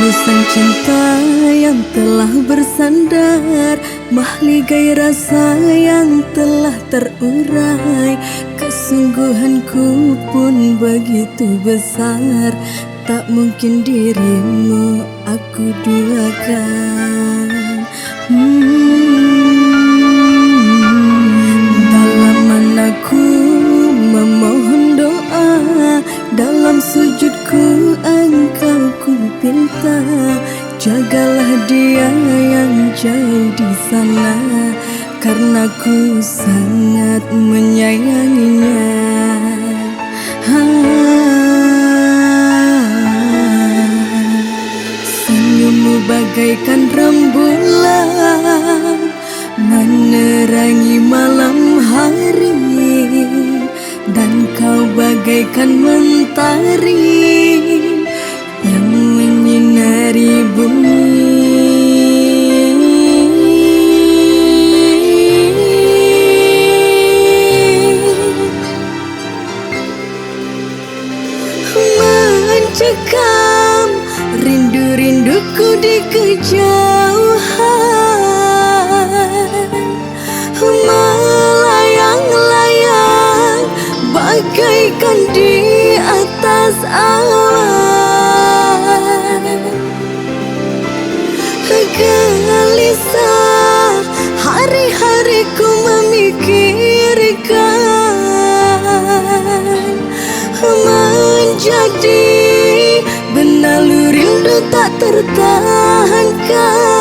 Sang cinta yang telah bersandar, mahligai rasa yang telah terurai. Kesungguhanku pun begitu besar, tak mungkin dirimu aku duakan. Dalam manaku memohon doa, dalam sujudku engkau ku pinta, jagalah dia yang jauh di sana, karena ku sangat menyayanginya. Senyummu bagaikan rembulan menerangi malam hari, dan kau bagaikan mentari yang menyinari bumi. Mencekam rindu-rinduku di kejauhan, melayang-layang bagaikan di atas awan. Gelisah hari-hariku memikirkan, menjadi benalu rindu tak tertahankan.